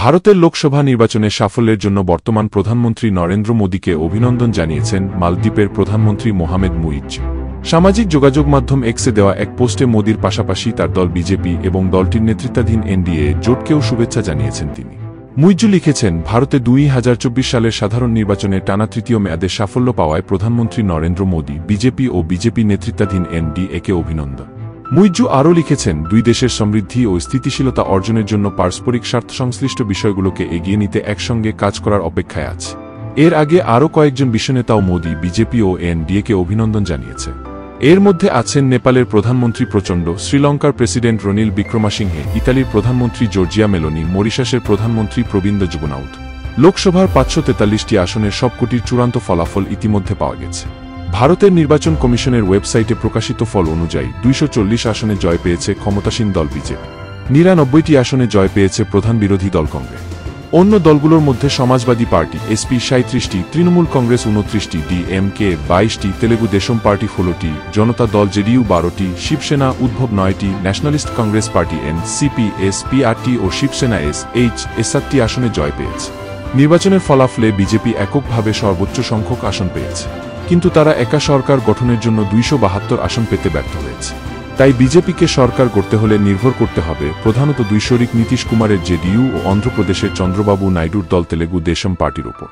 ভারতের লোকসভা নির্বাচনে সাফল্যের জন্য বর্তমান প্রধানমন্ত্রী নরেন্দ্র মোদীকে অভিনন্দন জানিয়েছেন মালদ্বীপের প্রধানমন্ত্রী মোহামেদ মুইজ্জ। সামাজিক যোগাযোগ মাধ্যম এক্সে দেওয়া এক পোস্টে মোদীর পাশাপাশি তার দল বিজেপি এবং দলটির নেতৃত্বাধীন এনডিএ জোটকেও শুভেচ্ছা জানিয়েছেন তিনি। মুইজ্জ লিখেছেন, ভারতে 2024 সালের সাধারণ নির্বাচনে টানা তৃতীয় মেয়াদে সাফল্য পাওয়ায় প্রধানমন্ত্রী নরেন্দ্র মোদী, বিজেপি ও বিজেপি নেতৃত্বাধীন এনডিএকে অভিনন্দন। মুইজ্জ আরও লিখেছেন, দুই দেশের সমৃদ্ধি ও স্থিতিশীলতা অর্জনের জন্য পারস্পরিক স্বার্থসংশ্লিষ্ট বিষয়গুলোকে এগিয়ে নিতে একসঙ্গে কাজ করার অপেক্ষায় আছে। এর আগে আরও কয়েকজন বিশ্বনেতাও মোদী, বিজেপি ও এনডিএকে অভিনন্দন জানিয়েছে। এর মধ্যে আছেন নেপালের প্রধানমন্ত্রী প্রচণ্ড, শ্রীলঙ্কার প্রেসিডেন্ট রনিল বিক্রমাসিংহে, ইতালির প্রধানমন্ত্রী জর্জিয়া মেলোনি, মরিশাসের প্রধানমন্ত্রী প্রবীন্দ যুগনাউথ। লোকসভার 543টি আসনের সবকটির চূড়ান্ত ফলাফল ইতিমধ্যে পাওয়া গেছে। ভারতের নির্বাচন কমিশনের ওয়েবসাইটে প্রকাশিত ফল অনুযায়ী 240 আসনে জয় পেয়েছে ক্ষমতাসীন দল বিজেপি, 99টি আসনে জয় পেয়েছে প্রধান বিরোধী দল কংগ্রেস। অন্য দলগুলোর মধ্যে সমাজবাদী পার্টি এসপি 37টি, তৃণমূল কংগ্রেস 29টি, ডিএমকে 22টি, তেলেগু দেশম পার্টি 16টি, জনতা দল জেডিইউ 12টি, শিবসেনা উদ্ভব 9টি, Nationalist Congress Party NCP SP 8টি ও শিবসেনা এস 7টি আসনে জয় পেয়েছে। নির্বাচনের ফলাফলে বিজেপি এককভাবে সর্বোচ্চ সংখ্যক আসন পেয়েছে, কিন্তু তারা একা সরকার গঠনের জন্য 272 আসন পেতে ব্যর্থ হয়েছে। তাই বিজেপিকে সরকার গড়তে হলে নির্ভর করতে হবে প্রধানত দুই শরিক নীতীশ কুমারের জেডিইউ ও অন্ধ্রপ্রদেশের চন্দ্রবাবু নাইডুর দল তেলেগু দেশম পার্টির উপর।